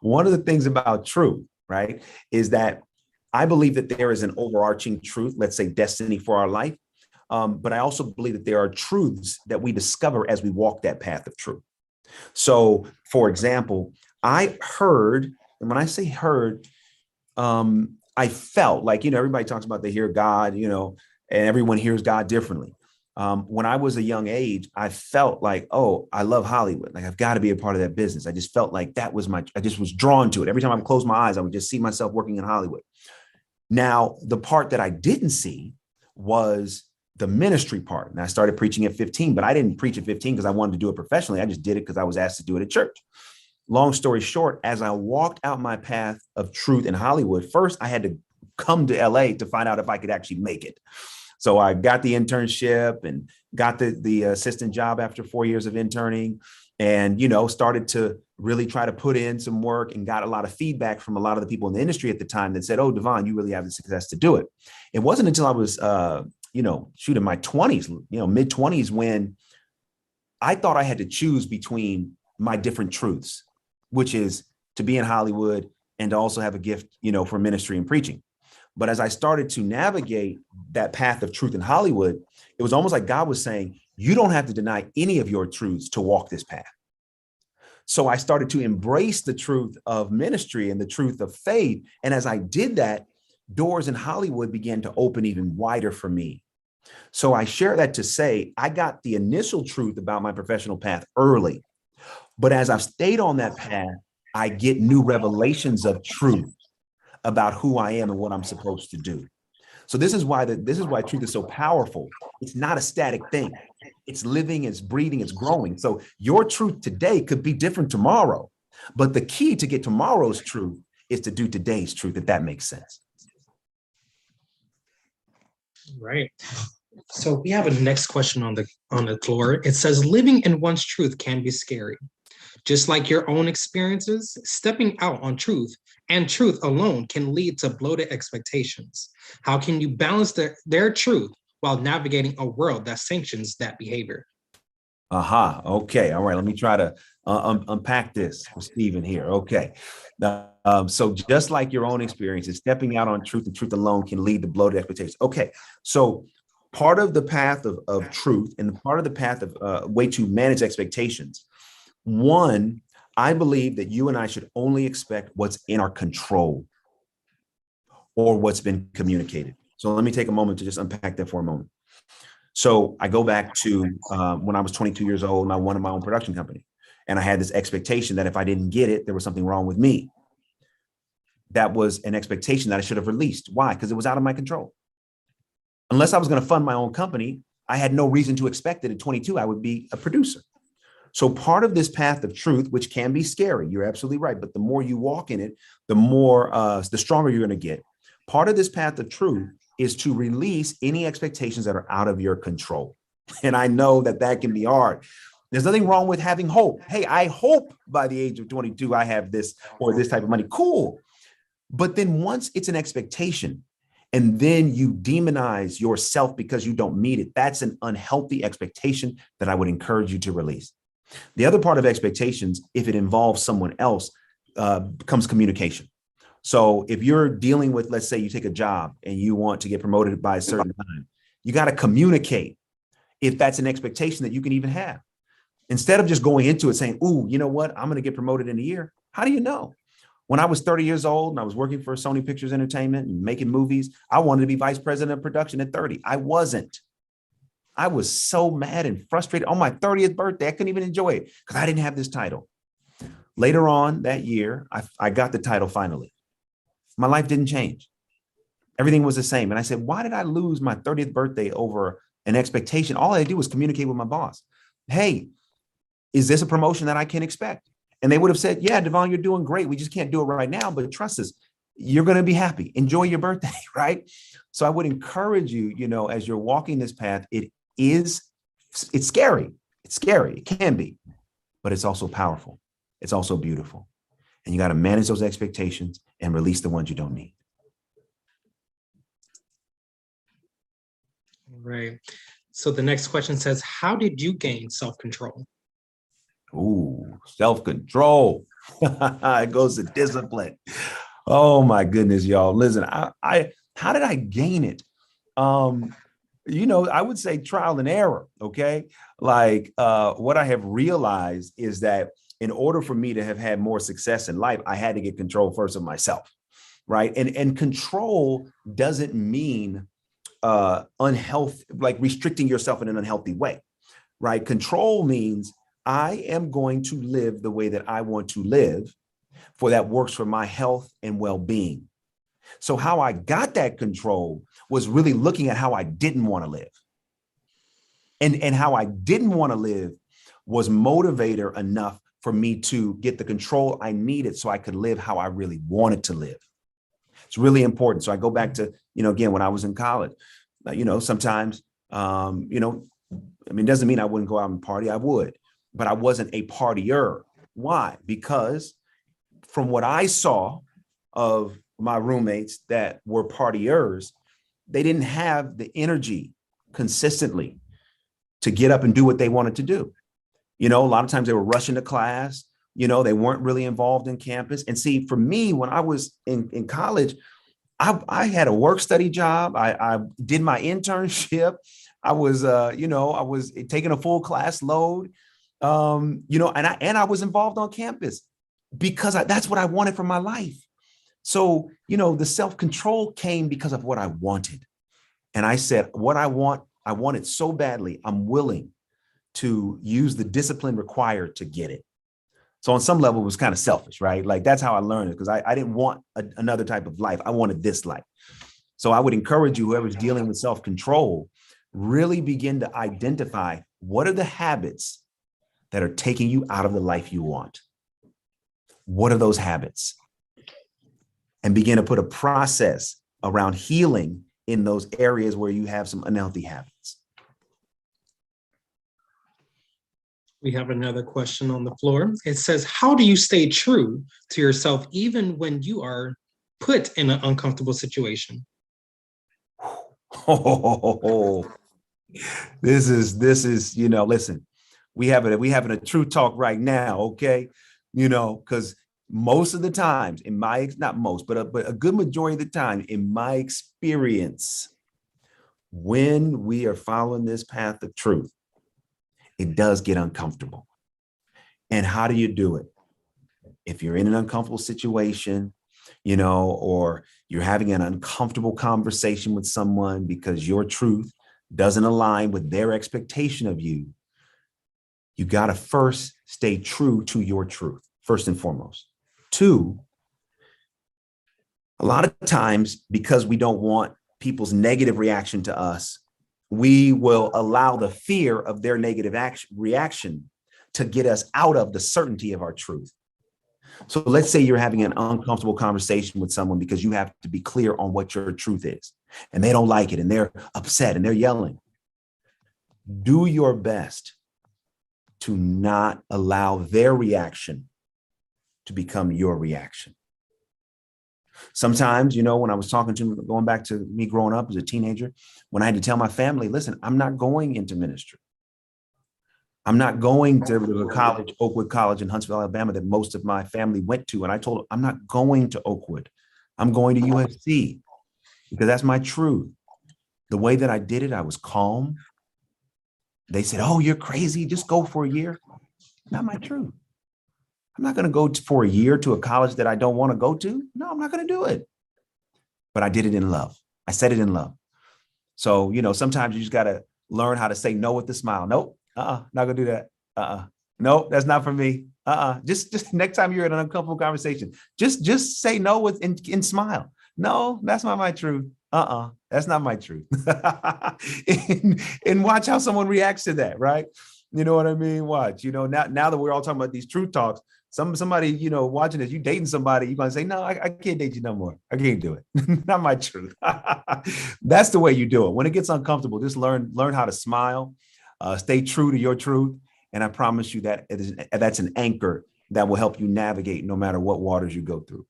one of the things about truth, right, is that I believe that there is an overarching truth, let's say destiny for our life. But I also believe that there are truths that we discover as we walk that path of truth. So, for example, I heard, and when I say heard, I felt like, everybody talks about they hear God, and everyone hears God differently. When I was a young age, I felt like, oh, I love Hollywood. Like I've got to be a part of that business. I just felt like I just was drawn to it. Every time I would close my eyes, I would just see myself working in Hollywood. Now, the part that I didn't see was the ministry part. And I started preaching at 15, but I didn't preach at 15 because I wanted to do it professionally. I just did it because I was asked to do it at church. Long story short, as I walked out my path of truth in Hollywood, first I had to come to LA to find out if I could actually make it. So I got the internship and got the assistant job after 4 years of interning and, started to really try to put in some work and got a lot of feedback from a lot of the people in the industry at the time that said, oh, Devon, you really have the success to do it. It wasn't until I was, in my 20s, mid 20s when I thought I had to choose between my different truths, which is to be in Hollywood and to also have a gift, for ministry and preaching. But as I started to navigate that path of truth in Hollywood, it was almost like God was saying, you don't have to deny any of your truths to walk this path. So I started to embrace the truth of ministry and the truth of faith. And as I did that, doors in Hollywood began to open even wider for me. So I share that to say, I got the initial truth about my professional path early. But as I've stayed on that path, I get new revelations of truth about who I am and what I'm supposed to do. So this is why truth is so powerful. It's not a static thing. It's living, it's breathing, it's growing. So your truth today could be different tomorrow. But the key to get tomorrow's truth is to do today's truth, if that makes sense. Right. So we have a next question on the floor. It says, living in one's truth can be scary. Just like your own experiences, stepping out on truth and truth alone can lead to bloated expectations. How can you balance their truth while navigating a world that sanctions that behavior? Aha. Okay. All right. Let me try to unpack this with Stephen here. Okay. So just like your own experiences, stepping out on truth and truth alone can lead to bloated expectations. Okay. So part of the path of truth and part of the path of way to manage expectations. One, I believe that you and I should only expect what's in our control or what's been communicated. So let me take a moment to just unpack that for a moment. So I go back to when I was 22 years old and I wanted my own production company. And I had this expectation that if I didn't get it, there was something wrong with me. That was an expectation that I should have released. Why? Because it was out of my control. Unless I was going to fund my own company, I had no reason to expect that at 22, I would be a producer. So part of this path of truth, which can be scary, you're absolutely right. But the more you walk in it, the stronger you're going to get. Part of this path of truth is to release any expectations that are out of your control. And I know that can be hard. There's nothing wrong with having hope. Hey, I hope by the age of 22, I have this or this type of money. Cool. But then once it's an expectation and then you demonize yourself because you don't meet it, that's an unhealthy expectation that I would encourage you to release. The other part of expectations, if it involves someone else, becomes communication. So if you're dealing with, let's say you take a job and you want to get promoted by a certain time, you got to communicate if that's an expectation that you can even have. Instead of just going into it saying, ooh, you know what, I'm going to get promoted in a year. How do you know? When I was 30 years old and I was working for Sony Pictures Entertainment and making movies, I wanted to be vice president of production at 30. I wasn't. I was so mad and frustrated on my 30th birthday. I couldn't even enjoy it because I didn't have this title. Later on that year, I got the title finally. My life didn't change. Everything was the same. And I said, why did I lose my 30th birthday over an expectation? All I did was communicate with my boss. Hey, is this a promotion that I can expect? And they would have said, yeah, Devon, you're doing great. We just can't do it right now, but trust us, you're going to be happy. Enjoy your birthday, right? So I would encourage you, as you're walking this path, it's scary. It's scary. It can be, but it's also powerful. It's also beautiful. And you got to manage those expectations and release the ones you don't need. Right. So the next question says, how did you gain self-control? Ooh, self-control. It goes to discipline. Oh my goodness, y'all. Listen, how did I gain it? I would say trial and error. Okay. Like what I have realized is that in order for me to have had more success in life, I had to get control first of myself. Right. And control doesn't mean unhealthy, like restricting yourself in an unhealthy way. Right. Control means I am going to live the way that I want to live, for that works for my health and well-being. So how I got that control was really looking at how I didn't want to live. And how I didn't want to live was motivator enough for me to get the control I needed so I could live how I really wanted to live. It's really important. So I go back to, again, when I was in college, sometimes, it doesn't mean I wouldn't go out and party. I would, but I wasn't a partier. Why? Because from what I saw of my roommates that were partiers, they didn't have the energy consistently to get up and do what they wanted to do. A lot of times they were rushing to class. They weren't really involved in campus. And see, for me, when I was in college, I had a work study job. I did my internship. I was taking a full class load, and I was involved on campus because that's what I wanted for my life. So, the self-control came because of what I wanted. And I said, what I want it so badly, I'm willing to use the discipline required to get it. So on some level, it was kind of selfish, right? Like that's how I learned it, because I didn't want another type of life. I wanted this life. So I would encourage you, whoever's dealing with self-control, really begin to identify what are the habits that are taking you out of the life you want. What are those habits? And begin to put a process around healing in those areas where you have some unhealthy habits. We have another question on the floor. It says, how do you stay true to yourself even when you are put in an uncomfortable situation? Oh, this is, listen, we having a true talk right now, okay? Because most of the times not most, but a good majority of the time in my experience, when we are following this path of truth, it does get uncomfortable. And how do you do it? If you're in an uncomfortable situation, or you're having an uncomfortable conversation with someone because your truth doesn't align with their expectation of you, you got to first stay true to your truth, first and foremost. Two, a lot of times, because we don't want people's negative reaction to us, we will allow the fear of their negative reaction to get us out of the certainty of our truth. So let's say you're having an uncomfortable conversation with someone because you have to be clear on what your truth is, and they don't like it, and they're upset, and they're yelling. Do your best to not allow their reaction to become your reaction. Sometimes, when I was going back to me growing up as a teenager, when I had to tell my family, listen, I'm not going into ministry. I'm not going to the college, Oakwood College in Huntsville, Alabama, that most of my family went to. And I told them, I'm not going to Oakwood. I'm going to USC because that's my truth. The way that I did it, I was calm. They said, oh, you're crazy. Just go for a year. Not my truth. I'm not going to go for a year to a college that I don't want to go to. No, I'm not going to do it. But I did it in love. I said it in love. So, sometimes you just got to learn how to say no with a smile. Nope. Not going to do that. Nope, that's not for me. Just next time you're in an uncomfortable conversation, just say no and smile. No, that's not my truth. That's not my truth. and watch how someone reacts to that, right? You know what I mean? Watch, now that we're all talking about these truth talks, somebody, watching this, you dating somebody, you're going to say, no, I can't date you no more. I can't do it. Not my truth. That's the way you do it. When it gets uncomfortable, just learn how to smile, stay true to your truth. And I promise you that that's an anchor that will help you navigate no matter what waters you go through.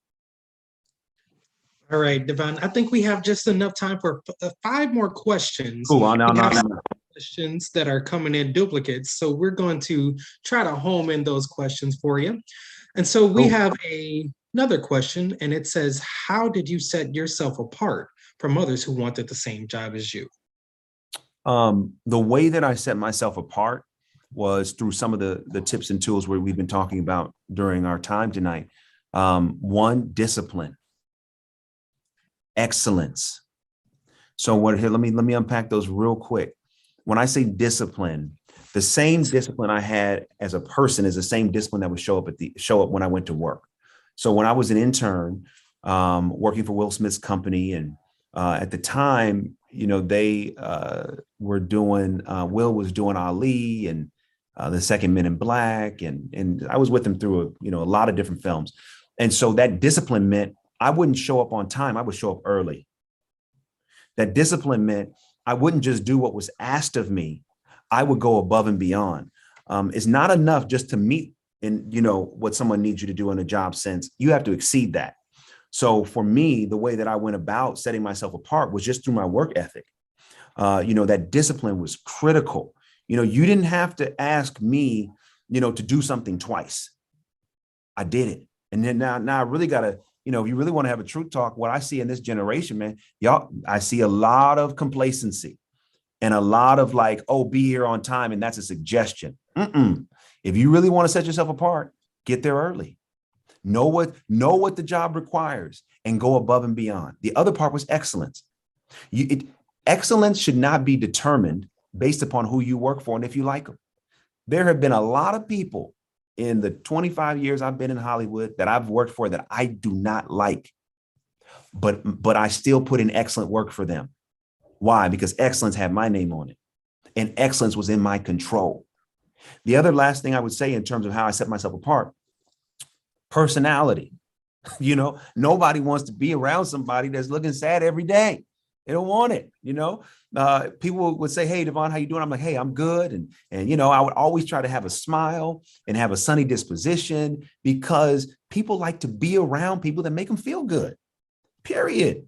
All right, Devon, I think we have just enough time for 5 more questions. Cool. We have some questions that are coming in duplicates, so we're going to try to home in those questions for you. And so we have another question, and it says, how did you set yourself apart from others who wanted the same job as you? The way that I set myself apart was through some of the tips and tools where we've been talking about during our time tonight. One, discipline. Excellence. So let me unpack those real quick. When I say discipline, the same discipline I had as a person is the same discipline that would show up when I went to work. So when I was an intern working for Will Smith's company, and at the time, they were doing, Will was doing Ali and the second Men in Black, and I was with him through a lot of different films. And so that discipline meant I wouldn't show up on time. I would show up early. That discipline meant I wouldn't just do what was asked of me. I would go above and beyond. It's not enough just to meet in, what someone needs you to do in a job sense. You have to exceed that. So for me, the way that I went about setting myself apart was just through my work ethic. That discipline was critical. You didn't have to ask me to do something twice. I did it. And then now I really got to, if you really want to have a truth talk, what I see in this generation, man, I see a lot of complacency and a lot of like, oh, be here on time. And that's a suggestion. If you really want to set yourself apart, get there early. Know what the job requires and go above and beyond. The other part was excellence. Excellence should not be determined based upon who you work for and if you like them. There have been a lot of people in the 25 years I've been in Hollywood that I've worked for that I do not like, but I still put in excellent work for them. Why? Because excellence had my name on it and excellence was in my control. The other last thing I would say in terms of how I set myself apart, personality. Nobody wants to be around somebody that's looking sad every day. They don't want it. People would say, hey, Devon, how you doing? I'm like, hey, I'm good. And I would always try to have a smile and have a sunny disposition because people like to be around people that make them feel good, period.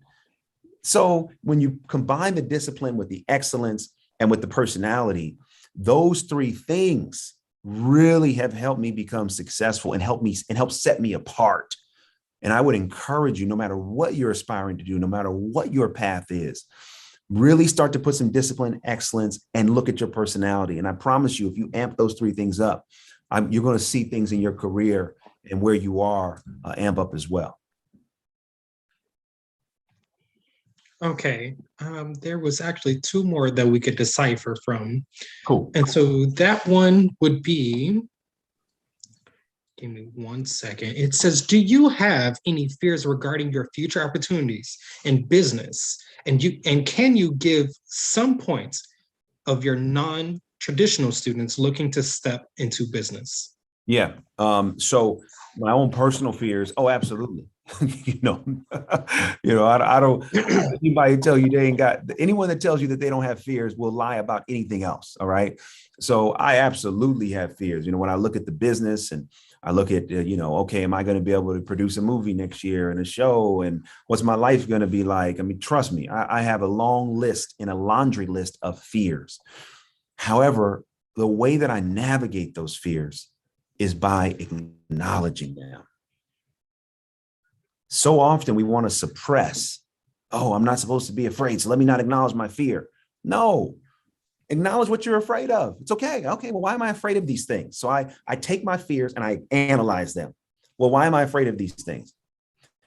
So when you combine the discipline with the excellence and with the personality, those three things really have helped me become successful and help set me apart. And I would encourage you, no matter what you're aspiring to do, no matter what your path is, really start to put some discipline, excellence, and look at your personality. And I promise you, if you amp those three things up, you're going to see things in your career and where you are amp up as well. Okay, there was actually two more that we could decipher from. Cool. And so that one would be, give me 1 second. It says, do you have any fears regarding your future opportunities in business? And can you give some points of your non-traditional students looking to step into business? Yeah. So my own personal fears. Oh, absolutely. I don't, anybody tell you they ain't got, anyone that tells you that they don't have fears will lie about anything else. All right. So I absolutely have fears. When I look at the business and I look at, okay, am I going to be able to produce a movie next year and a show? And what's my life going to be like? I mean, trust me, I have a long list and a laundry list of fears. However, the way that I navigate those fears is by acknowledging them. So often we want to suppress, oh, I'm not supposed to be afraid, so let me not acknowledge my fear. No, acknowledge what you're afraid of. It's okay. Okay, well, why am I afraid of these things? So I take my fears and I analyze them. Well, why am I afraid of these things?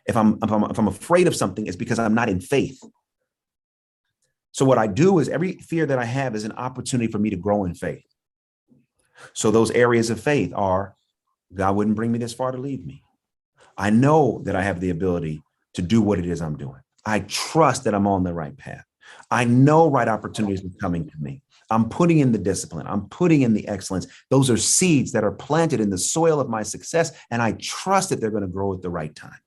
If I'm afraid of something, it's because I'm not in faith. So what I do is every fear that I have is an opportunity for me to grow in faith. So those areas of faith are, God wouldn't bring me this far to leave me. I know that I have the ability to do what it is I'm doing. I trust that I'm on the right path. I know right opportunities are coming to me. I'm putting in the discipline. I'm putting in the excellence. Those are seeds that are planted in the soil of my success, and I trust that they're going to grow at the right time.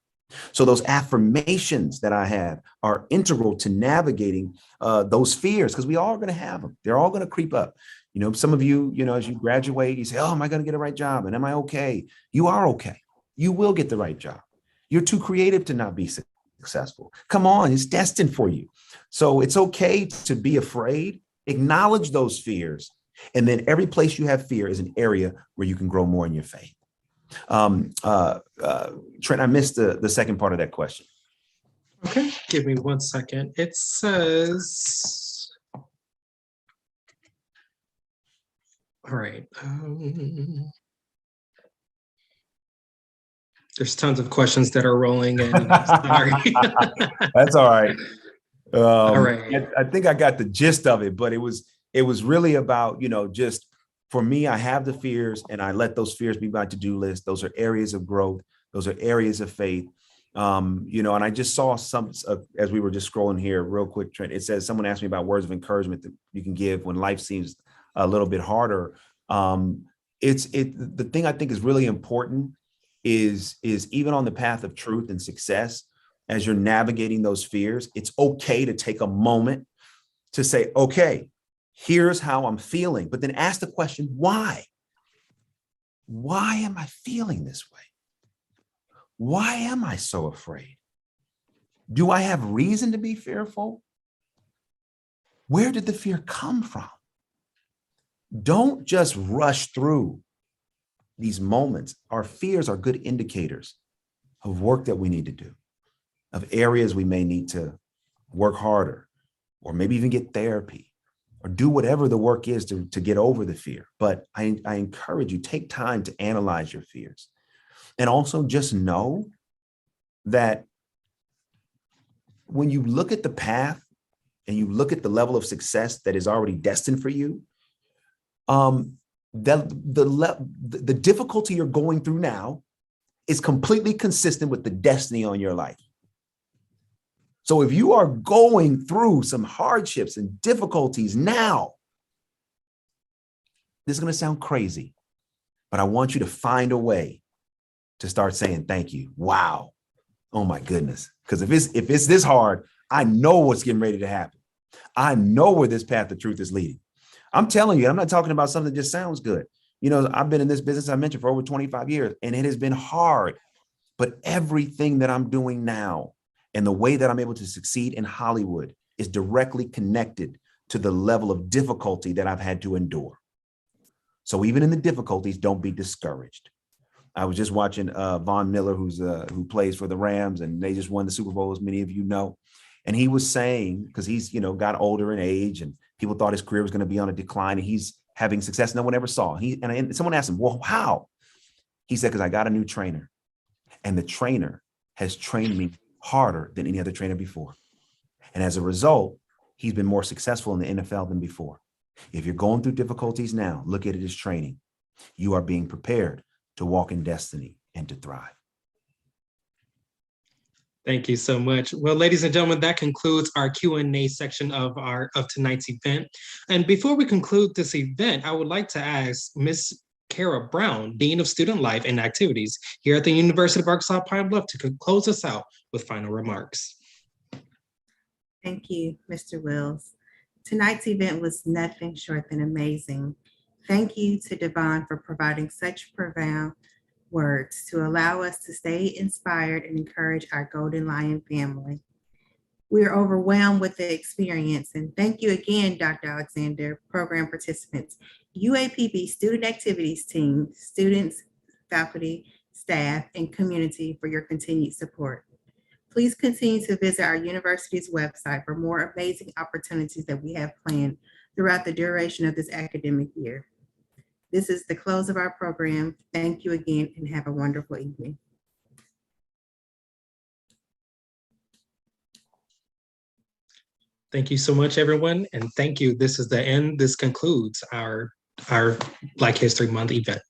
So those affirmations that I have are integral to navigating those fears, because we all are going to have them. They're all going to creep up. Some of you, as you graduate, you say, oh, am I going to get a right job? And am I okay? You are okay. You will get the right job. You're too creative to not be successful. Come on, it's destined for you. So it's okay to be afraid. Acknowledge those fears. And then every place you have fear is an area where you can grow more in your faith. Trent, I missed the second part of that question. Okay, give me 1 second. It says, all right. There's tons of questions that are rolling in. Sorry. That's all right. All right. I think I got the gist of it, but it was really about, just for me, I have the fears and I let those fears be my to-do list. Those are areas of growth. Those are areas of faith. And I just saw some, as we were just scrolling here real quick, Trent, it says, someone asked me about words of encouragement that you can give when life seems a little bit harder. The thing I think is really important is even on the path of truth and success, as you're navigating those fears, it's okay to take a moment to say, okay, here's how I'm feeling, but then ask the question, why? Why am I feeling this way? Why am I so afraid? Do I have reason to be fearful? Where did the fear come from? Don't just rush through these moments, our fears are good indicators of work that we need to do, of areas we may need to work harder, or maybe even get therapy, or do whatever the work is to get over the fear. But I encourage you, take time to analyze your fears. And also just know that when you look at the path and you look at the level of success that is already destined for you, the difficulty you're going through now is completely consistent with the destiny on your life. So if you are going through some hardships and difficulties now, this is going to sound crazy, but I want you to find a way to start saying thank you. Wow. Oh my goodness. Because if it's this hard, I know what's getting ready to happen. I know where this path of truth is leading. I'm telling you, I'm not talking about something that just sounds good. You know, I've been in this business, I mentioned, for over 25 years, and it has been hard. But everything that I'm doing now and the way that I'm able to succeed in Hollywood is directly connected to the level of difficulty that I've had to endure. So even in the difficulties, don't be discouraged. I was just watching Von Miller, who plays for the Rams, and they just won the Super Bowl, as many of you know. And he was saying, because he's, got older in age and people thought his career was going to be on a decline, and he's having success no one ever saw. And someone asked him, well, how? He said, because I got a new trainer, and the trainer has trained me harder than any other trainer before. And as a result, he's been more successful in the NFL than before. If you're going through difficulties now, look at it as training. You are being prepared to walk in destiny and to thrive. Thank you so much. Well, ladies and gentlemen, that concludes our Q&A section of tonight's event. And before we conclude this event, I would like to ask Ms. Kara Brown, Dean of Student Life and Activities here at the University of Arkansas Pine Bluff, to close us out with final remarks. Thank you, Mr. Wills. Tonight's event was nothing short than amazing. Thank you to Devon for providing such profound words to allow us to stay inspired and encourage our Golden Lion family. We are overwhelmed with the experience, and thank you again, Dr. Alexander, program participants, UAPB student activities team, students, faculty, staff, and community for your continued support. Please continue to visit our university's website for more amazing opportunities that we have planned throughout the duration of this academic year. This is the close of our program. Thank you again and have a wonderful evening. Thank you so much, everyone. And thank you. This is the end. This concludes our Black History Month event.